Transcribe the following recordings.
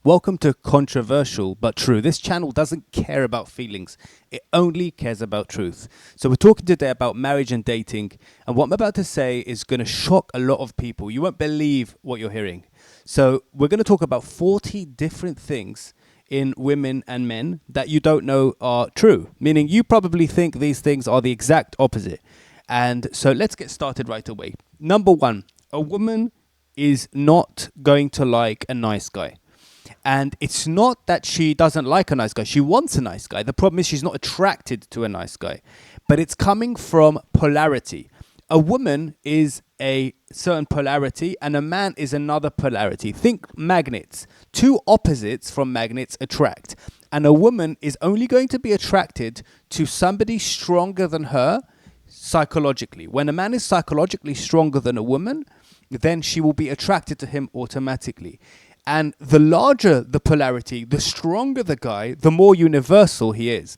Welcome to Controversial but True. This channel doesn't care about feelings. It only cares about truth. So we're talking today about marriage and dating. And what I'm about to say is going to shock a lot of people. You won't believe what you're hearing. So we're going to talk about 40 different things in women and men that you don't know are true. Meaning you probably think these things are the exact opposite. And so let's get started right away. Number one, a woman is not going to like a nice guy. And it's not that she doesn't like a nice guy. She wants a nice guy. The problem is she's not attracted to a nice guy. But it's coming from polarity. A woman is a certain polarity and a man is another polarity. Think magnets. Two opposites from magnets attract. And a woman is only going to be attracted to somebody stronger than her psychologically. When a man is psychologically stronger than a woman, then she will be attracted to him automatically. And the larger the polarity, the stronger the guy, the more universal he is.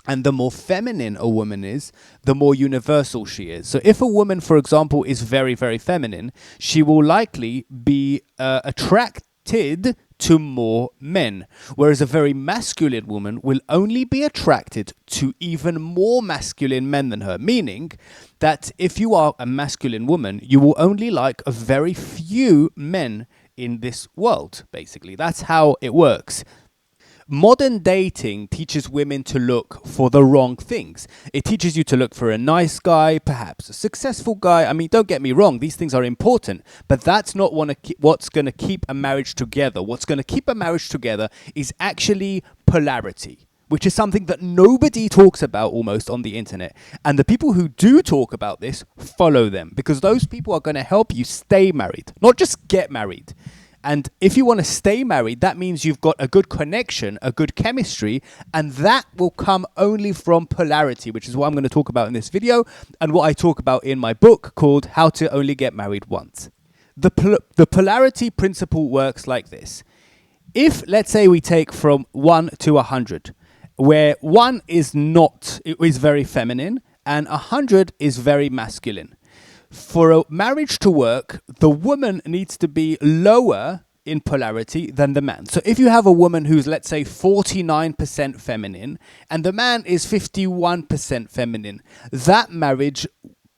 And the more feminine a woman is, the more universal she is. So if a woman, for example, is very, very feminine, she will likely be attracted to more men. Whereas a very masculine woman will only be attracted to even more masculine men than her. Meaning that if you are a masculine woman, you will only like a very few men in this world, basically. That's how it works. Modern dating teaches women to look for the wrong things. It teaches you to look for a nice guy, perhaps a successful guy. I mean, don't get me wrong, these things are important, but that's not what's going to keep a marriage together. What's going to keep a marriage together is actually polarity, which is something that nobody talks about almost on the internet. And the people who do talk about this, follow them, because those people are going to help you stay married, not just get married. And if you want to stay married, that means you've got a good connection, a good chemistry, and that will come only from polarity, which is what I'm going to talk about in this video and what I talk about in my book called How to Only Get Married Once. The polarity principle works like this. If, let's say, we take from 1 to 100, where 1 is very feminine and 100 is very masculine. For a marriage to work, the woman needs to be lower in polarity than the man. So if you have a woman who's, let's say, 49% feminine and the man is 51% feminine, that marriage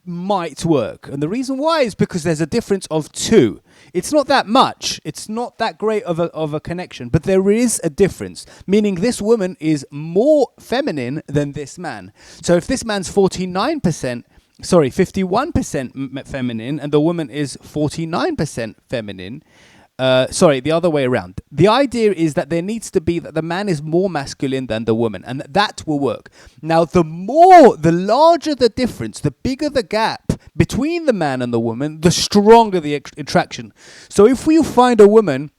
might work. And the reason why is because there's a difference of 2. It's not that much. It's not that great of a connection, but there is a difference, meaning this woman is more feminine than this man. So if this man's 51% feminine and the woman is 49% feminine, the other way around. The idea is that there needs to be that the man is more masculine than the woman, and that will work. Now, the larger the difference, the bigger the gap between the man and the woman, the stronger the attraction. So if we find a woman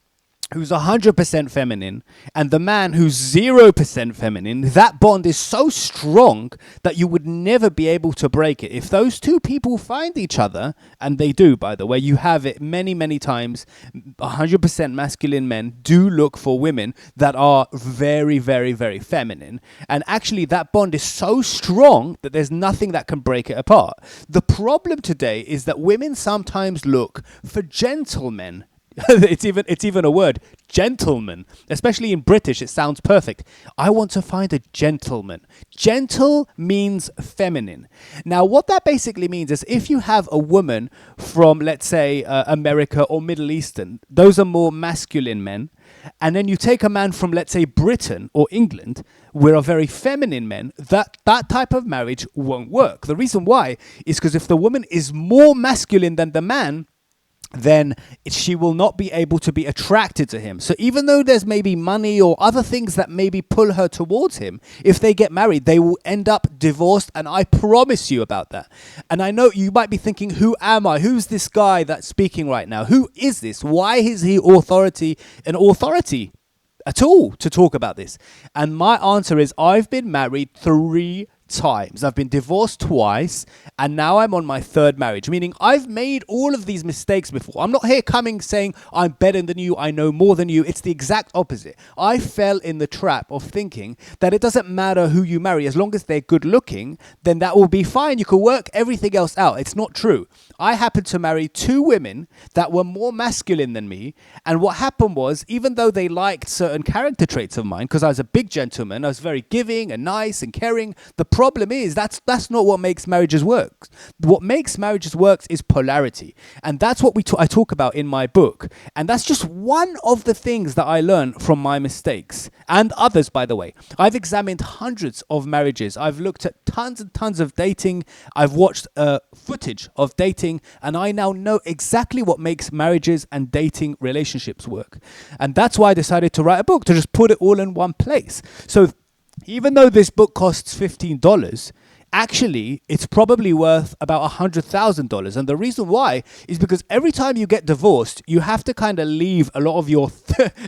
who's 100% feminine and the man who's 0% feminine, that bond is so strong that you would never be able to break it. If those two people find each other, and they do, by the way, you have it many, many times, 100% masculine men do look for women that are very, very, very feminine. And actually that bond is so strong that there's nothing that can break it apart. The problem today is that women sometimes look for gentlemen. It's even a word, gentleman. Especially in British, it sounds perfect. I want to find a gentleman. Gentle means feminine. Now, what that basically means is if you have a woman from, let's say, America or Middle Eastern, those are more masculine men. And then you take a man from, let's say, Britain or England, where are very feminine men, that type of marriage won't work. The reason why is because if the woman is more masculine than the man, then she will not be able to be attracted to him. So even though there's maybe money or other things that maybe pull her towards him, if they get married, they will end up divorced, and I promise you about that. And I know you might be thinking, who am I? Who's this guy that's speaking right now? Who is this? Why is he authority at all to talk about this? And my answer is, I've been married 3 times. I've been divorced twice, and now I'm on my third marriage, meaning I've made all of these mistakes before. I'm not here coming saying I'm better than you, I know more than you. It's the exact opposite. I fell in the trap of thinking that it doesn't matter who you marry, as long as they're good looking, then that will be fine. You can work everything else out. It's not true. I happened to marry two women that were more masculine than me, and what happened was, even though they liked certain character traits of mine, because I was a big gentleman, I was very giving and nice and caring, the problem is that's not what makes marriages work. What makes marriages work is polarity, and that's what I talk about in my book. And that's just one of the things that I learned from my mistakes, and others, by the way. I've examined hundreds of marriages. I've looked at tons and tons of dating. I've watched footage of dating, and I now know exactly what makes marriages and dating relationships work. And that's why I decided to write a book, to just put it all in one place. So even though this book costs $15, actually, it's probably worth about $100,000. And the reason why is because every time you get divorced, you have to kind of leave a lot of your...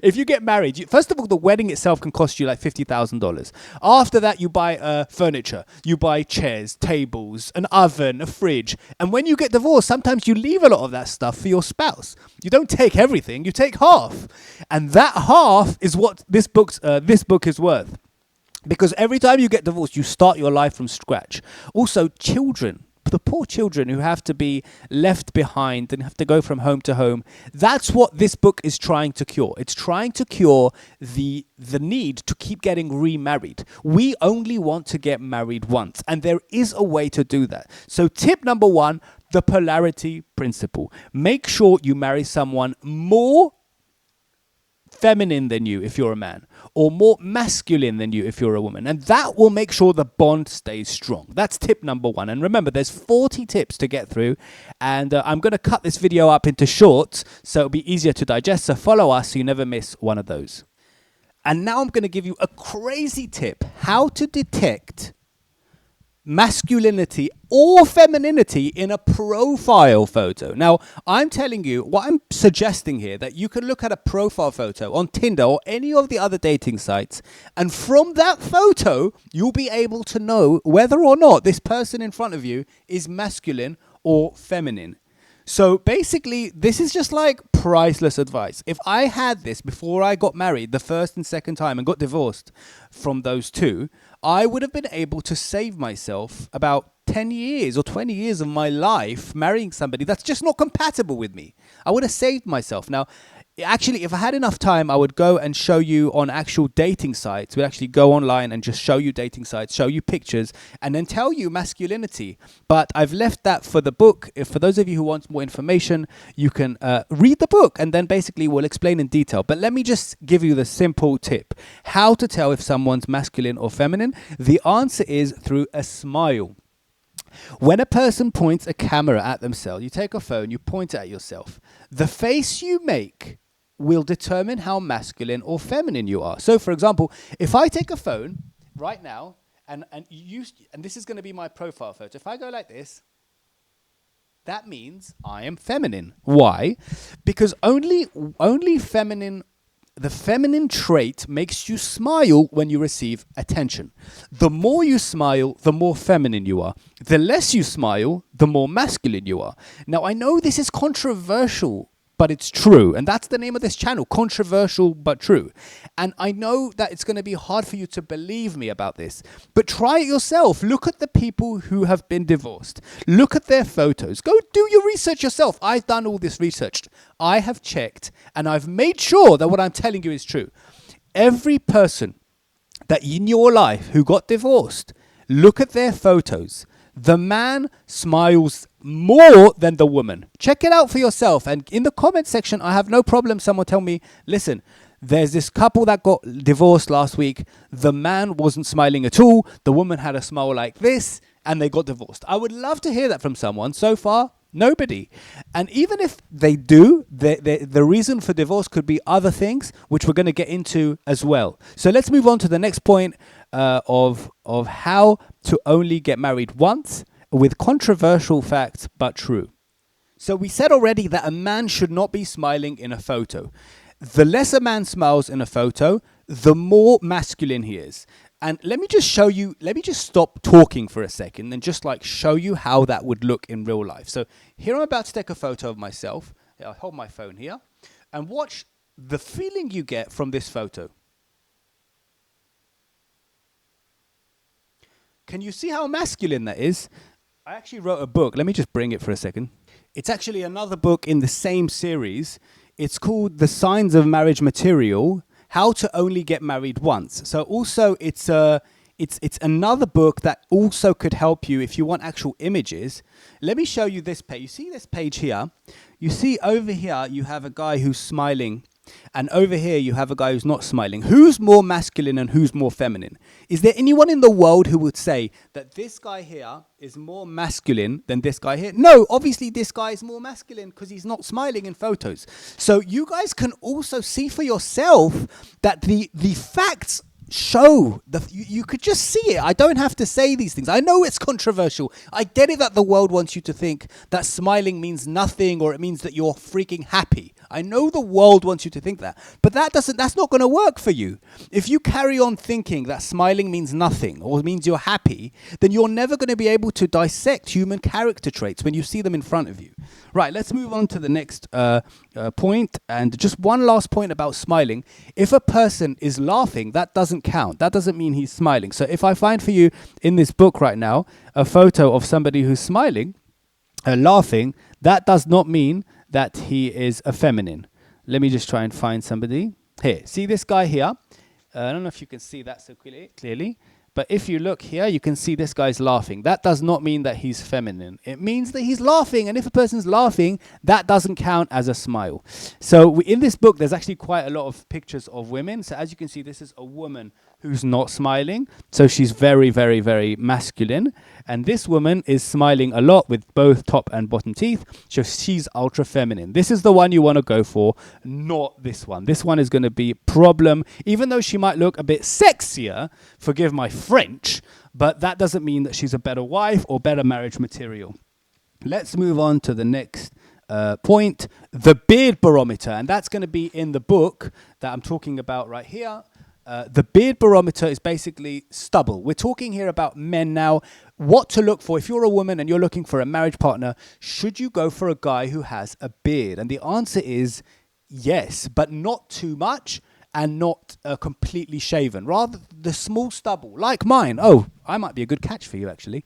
if you get married, first of all, the wedding itself can cost you like $50,000. After that, you buy furniture, you buy chairs, tables, an oven, a fridge. And when you get divorced, sometimes you leave a lot of that stuff for your spouse. You don't take everything, you take half. And that half is what this book is worth. Because every time you get divorced, you start your life from scratch. Also, children, the poor children who have to be left behind and have to go from home to home, that's what this book is trying to cure. It's trying to cure the need to keep getting remarried. We only want to get married once, and there is a way to do that. So tip number 1, the polarity principle. Make sure you marry someone more feminine than you if you're a man, or more masculine than you if you're a woman, and that will make sure the bond stays strong. That's tip number 1. And remember, there's 40 tips to get through, and I'm going to cut this video up into shorts so it'll be easier to digest. So follow us so you never miss one of those. And now I'm going to give you a crazy tip: how to detect masculinity or femininity in a profile photo. Now, I'm telling you, what I'm suggesting here, that you can look at a profile photo on Tinder or any of the other dating sites, and from that photo, you'll be able to know whether or not this person in front of you is masculine or feminine. So basically, this is just like priceless advice. If I had this before I got married the first and second time and got divorced from those two, I would have been able to save myself about 10 years or 20 years of my life marrying somebody that's just not compatible with me. I would have saved myself. Now, actually, if I had enough time, I would go and show you on actual dating sites. We'd actually go online and just show you dating sites, show you pictures, and then tell you masculinity. But I've left that for the book. If for those of you who want more information, you can read the book, and then basically we'll explain in detail. But let me just give you the simple tip. How to tell if someone's masculine or feminine? The answer is through a smile. When a person points a camera at themselves, you take a phone, you point it at yourself. The face you make will determine how masculine or feminine you are. So, for example, if I take a phone right now, and this is going to be my profile photo. If I go like this, that means I am feminine. Why? Because only feminine. The feminine trait makes you smile when you receive attention. The more you smile, the more feminine you are. The less you smile, the more masculine you are. Now, I know this is controversial, but it's true. And that's the name of this channel, controversial but true. And I know that it's going to be hard for you to believe me about this, but try it yourself. Look at the people who have been divorced. Look at their photos. Go do your research yourself. I've done all this research. I have checked, and I've made sure that what I'm telling you is true. Every person that in your life who got divorced, look at their photos. The man smiles more than the woman. Check it out for yourself. And in the comment section, I have no problem someone tell me, listen, there's this couple that got divorced last week. The man wasn't smiling at all. The woman had a smile like this, and they got divorced. I would love to hear that from someone. So far, nobody. And even if they do, the reason for divorce could be other things, which we're going to get into as well. So let's move on to the next point of how to only get married once, with controversial facts but true. So we said already that a man should not be smiling in a photo. The less a man smiles in a photo, the more masculine he is. And let me just show you, let me just stop talking for a second and just like show you how that would look in real life. So here I'm about to take a photo of myself. I'll hold my phone here and watch the feeling you get from this photo. Can you see how masculine that is? I actually wrote a book. Let me just bring it for a second. It's actually another book in the same series. It's called The Signs of Marriage Material, How to Only Get Married Once. So also it's another book that also could help you if you want actual images. Let me show you this page. You see this page here? You see over here you have a guy who's smiling. And over here, you have a guy who's not smiling. Who's more masculine and who's more feminine? Is there anyone in the world who would say that this guy here is more masculine than this guy here? No, obviously this guy is more masculine because he's not smiling in photos. So you guys can also see for yourself that the facts show you could just see it. I don't have to say these things. I know it's controversial. I get it that the world wants you to think that smiling means nothing or it means that you're freaking happy. I know the world wants you to think that, but that's not going to work for you. If you carry on thinking that smiling means nothing or means you're happy, then you're never going to be able to dissect human character traits when you see them in front of you. Right, let's move on to the next point. And just one last point about smiling. If a person is laughing, that doesn't count. That doesn't mean he's smiling. So if I find for you in this book right now a photo of somebody who's smiling, laughing, that does not mean that he is a feminine. Let me just try and find somebody. Here, see this guy here? I don't know if you can see that so clearly. But if you look here, you can see this guy's laughing. That does not mean that he's feminine. It means that he's laughing. And if a person's laughing, that doesn't count as a smile. So in this book, there's actually quite a lot of pictures of women. So as you can see, this is a woman who's not smiling. So she's very, very, very masculine. And this woman is smiling a lot with both top and bottom teeth. So she's ultra feminine. This is the one you want to go for, not this one. This one is going to be a problem. Even though she might look a bit sexier, forgive my French, but that doesn't mean that she's a better wife or better marriage material. Let's move on to the next point, the beard barometer. And that's going to be in the book that I'm talking about right here. The beard barometer is basically stubble. We're talking here about men now. What to look for if you're a woman and you're looking for a marriage partner. Should you go for a guy who has a beard? And the answer is yes, but not too much and not completely shaven. Rather the small stubble, like mine. Oh, I might be a good catch for you, actually.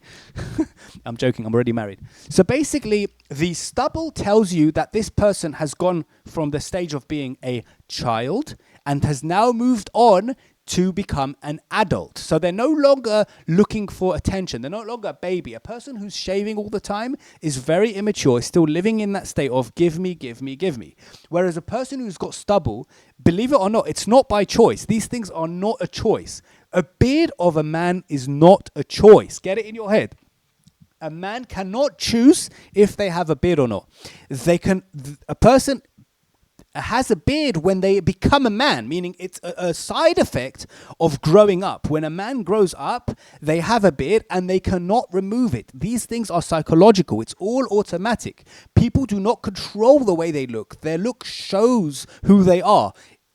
I'm joking. I'm already married. So basically, the stubble tells you that this person has gone from the stage of being a child and has now moved on to become an adult. So they're no longer looking for attention. They're no longer a baby. A person who's shaving all the time is very immature, is still living in that state of give me, give me, give me. Whereas a person who's got stubble, believe it or not, it's not by choice. These things are not a choice. A beard of a man is not a choice. Get it in your head. A man cannot choose if they have a beard or not. A person has a beard when they become a man, meaning it's a side effect of growing up. When a man grows up, they have a beard and they cannot remove it. These things are psychological. It's all automatic. People do not control the way they look. Their look shows who they are.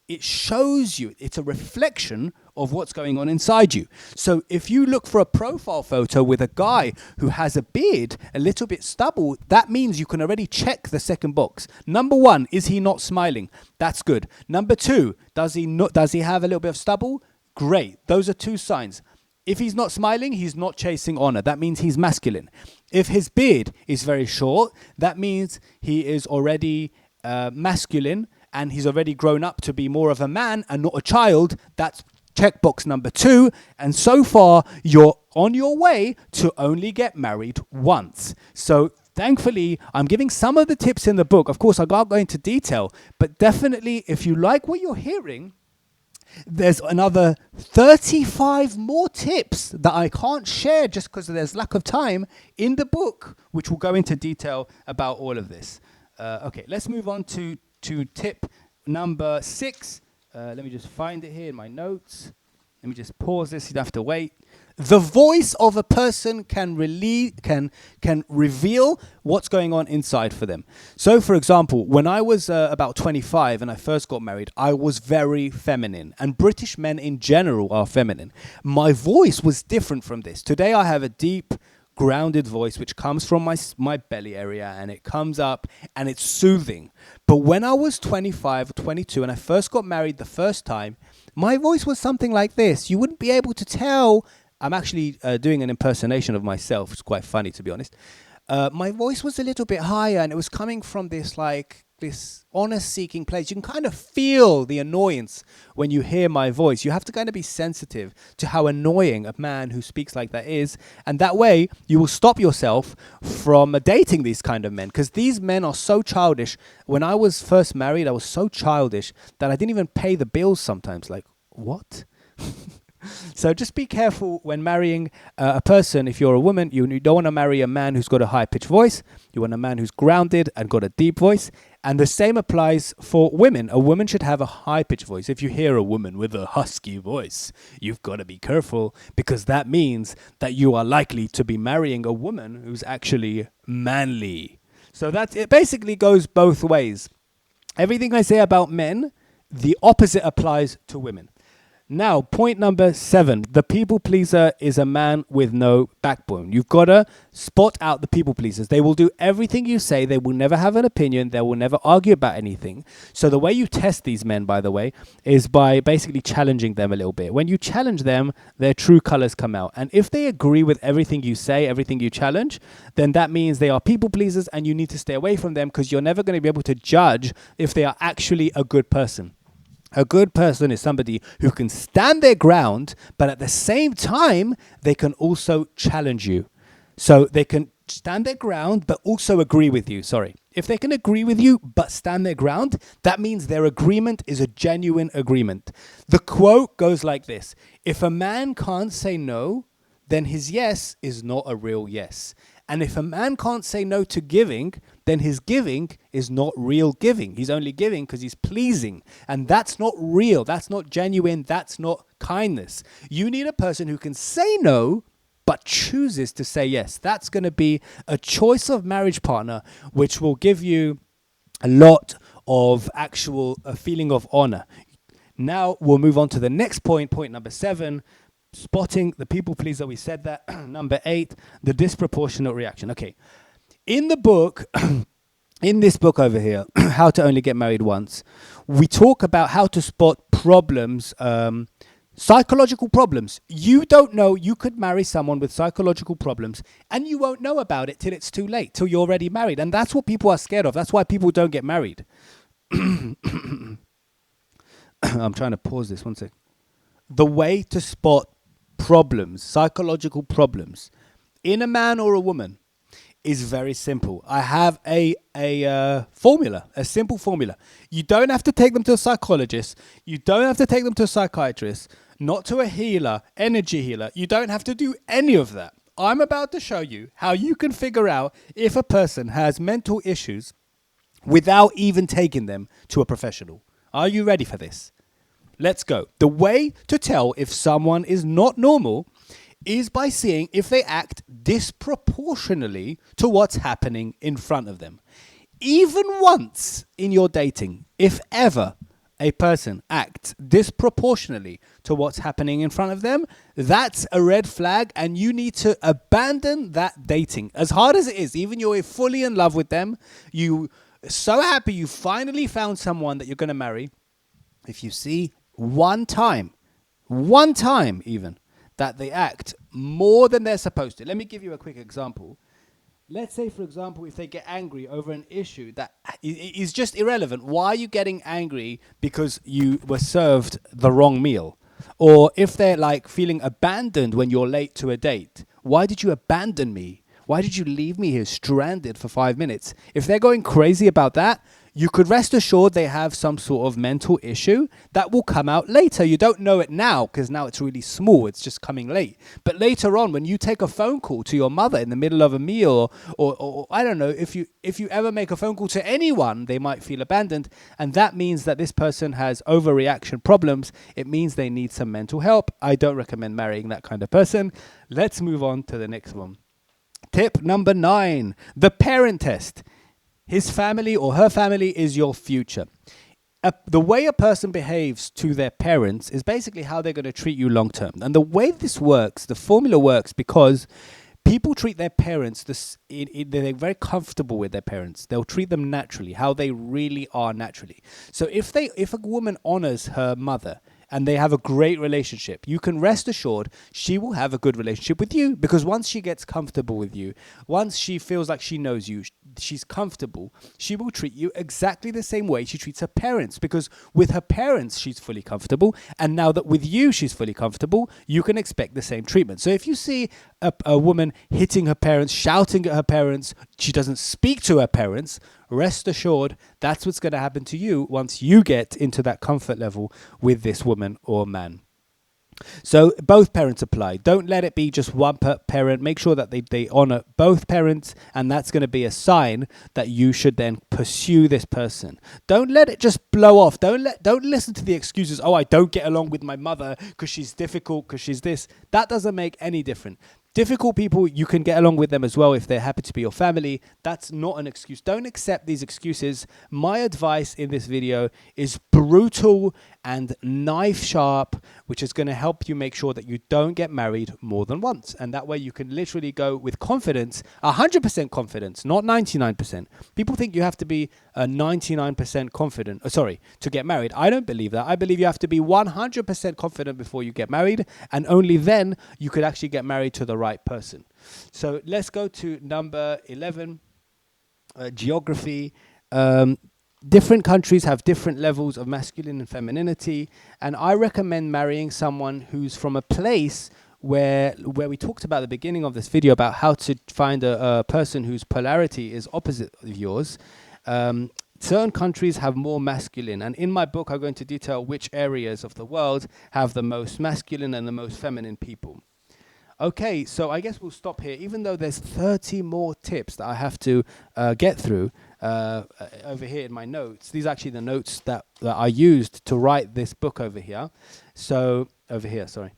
It shows you, it's a reflection of what's going on inside you. So if you look for a profile photo with a guy who has a beard, a little bit stubble, that means you can already check the second box. Number one, is he not smiling? That's good. Number two, does he have a little bit of stubble? Great. Those are two signs. If he's not smiling, he's not chasing honor. That means he's masculine. If his beard is very short, that means he is already masculine and he's already grown up to be more of a man and not a child. That's checkbox number two. And so far, you're on your way to only get married once. So thankfully, I'm giving some of the tips in the book. Of course, I can't go into detail, but definitely if you like what you're hearing, there's another 35 more tips that I can't share just because there's lack of time in the book, which will go into detail about all of this. Okay, let's move on to tip number 6. Let me just find it here in my notes. Let me just pause this. You don't have to wait. The voice of a person can reveal what's going on inside for them. So, for example, when I was about 25 and I first got married, I was very feminine. And British men in general are feminine. My voice was different from this. Today I have a deep, grounded voice which comes from my belly area, and it comes up and it's soothing. But when I was 25 or 22 and I first got married the first time, my voice was something like this. You wouldn't be able to tell. I'm actually doing an impersonation of myself. It's quite funny, to be honest. My voice was a little bit higher, and it was coming from this honor-seeking place. You can kind of feel the annoyance when you hear my voice. You have to kind of be sensitive to how annoying a man who speaks like that is, and that way you will stop yourself from dating these kind of men, because these men are so childish. When I was first married, I was so childish that I didn't even pay the bills sometimes. Like, what? So just be careful when marrying a person. If you're a woman, you don't want to marry a man who's got a high-pitched voice. You want a man who's grounded and got a deep voice. And the same applies for women. A woman should have a high-pitched voice. If you hear a woman with a husky voice, you've got to be careful, because that means that you are likely to be marrying a woman who's actually manly. So it basically goes both ways. Everything I say about men, the opposite applies to women. Now, point number 7, the people pleaser is a man with no backbone. You've got to spot out the people pleasers. They will do everything you say. They will never have an opinion. They will never argue about anything. So the way you test these men, by the way, is by basically challenging them a little bit. When you challenge them, their true colors come out. And if they agree with everything you say, everything you challenge, then that means they are people pleasers, and you need to stay away from them, because you're never going to be able to judge if they are actually a good person. A good person is somebody who can stand their ground, but at the same time, they can also challenge you. So they can stand their ground, but also agree with you. Sorry. If they can agree with you, but stand their ground, that means their agreement is a genuine agreement. The quote goes like this: if a man can't say no, then his yes is not a real yes. And if a man can't say no to giving, then his giving is not real giving. He's only giving because he's pleasing. And that's not real. That's not genuine. That's not kindness. You need a person who can say no, but chooses to say yes. That's going to be a choice of marriage partner, which will give you a lot of actual feeling of honor. Now we'll move on to the next point, point number 7. Spotting the people pleaser. We said that. Number 8, the disproportionate reaction. Okay. In the book, in this book over here, How to Only Get Married Once, we talk about how to spot problems, psychological problems. You don't know, you could marry someone with psychological problems, and you won't know about it till it's too late, till you're already married. And that's what people are scared of. That's why people don't get married. I'm trying to pause this 1 sec. The way to spot problems, psychological problems, in a man or a woman is very simple. I have a formula, a simple formula. You don't have to take them to a psychologist. You don't have to take them to a psychiatrist, not to a healer, energy healer. You don't have to do any of that. I'm about to show you how you can figure out if a person has mental issues without even taking them to a professional. Are you ready for this? Let's go. The way to tell if someone is not normal is by seeing if they act disproportionately to what's happening in front of them. Even once in your dating, if ever a person acts disproportionately to what's happening in front of them, that's a red flag, and you need to abandon that dating. As hard as it is, even you're fully in love with them, you so happy you finally found someone that you're going to marry. If you see one time even, that they act more than they're supposed to. Let me give you a quick example. Let's say, for example, if they get angry over an issue that is just irrelevant. Why are you getting angry because you were served the wrong meal? Or if they're like feeling abandoned when you're late to a date. Why did you abandon me? Why did you leave me here stranded for 5 minutes? If they're going crazy about that, you could rest assured they have some sort of mental issue that will come out later. You don't know it now because now it's really small. It's just coming late. But later on, when you take a phone call to your mother in the middle of a meal, or I don't know, if you ever make a phone call to anyone, they might feel abandoned. And that means that this person has overreaction problems. It means they need some mental help. I don't recommend marrying that kind of person. Let's move on to the next one. Tip number 9, the parent test. His family or her family is your future. The way a person behaves to their parents is basically how they're going to treat you long term. And the way this works, the formula works because people treat their parents, they're very comfortable with their parents. They'll treat them naturally, how they really are naturally. So if a woman honors her mother and they have a great relationship, you can rest assured she will have a good relationship with you, because once she gets comfortable with you, once she feels like she knows you, she's comfortable, she will treat you exactly the same way she treats her parents, because with her parents she's fully comfortable, and now that with you she's fully comfortable, you can expect the same treatment. So if you see a woman hitting her parents, shouting at her parents, she doesn't speak to her parents, rest assured that's what's going to happen to you once you get into that comfort level with this woman or man. So both parents apply. Don't let it be just one parent. Make sure that they honor both parents, and that's going to be a sign that you should then pursue this person. Don't let it just blow off. Don't listen to the excuses. Oh, I don't get along with my mother because she's difficult, because she's this. That doesn't make any difference. Difficult people, you can get along with them as well if they're happy to be your family. That's not an excuse. Don't accept these excuses. My advice in this video is brutal and knife sharp, which is going to help you make sure that you don't get married more than once. And that way you can literally go with confidence, 100% confidence, not 99%. People think you have to be 99% confident, to get married. I don't believe that. I believe you have to be 100% confident before you get married, and only then you could actually get married to the right person. So let's go to number 11, geography. Different countries have different levels of masculine and femininity, and I recommend marrying someone who's from a place where we talked about at the beginning of this video about how to find a person whose polarity is opposite of yours. Certain countries have more masculine, and in my book I'm going to detail which areas of the world have the most masculine and the most feminine people. Okay, so I guess we'll stop here, even though there's 30 more tips that I have to get through over here in my notes. These are actually the notes that I used to write this book over here. So, over here, sorry.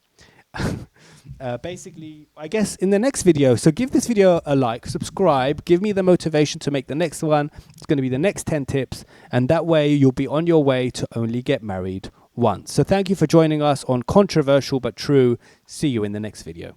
Basically, I guess in the next video, so give this video a like, subscribe, give me the motivation to make the next one. It's going to be the next 10 tips, and that way you'll be on your way to only get married once. So thank you for joining us on Controversial But True. See you in the next video.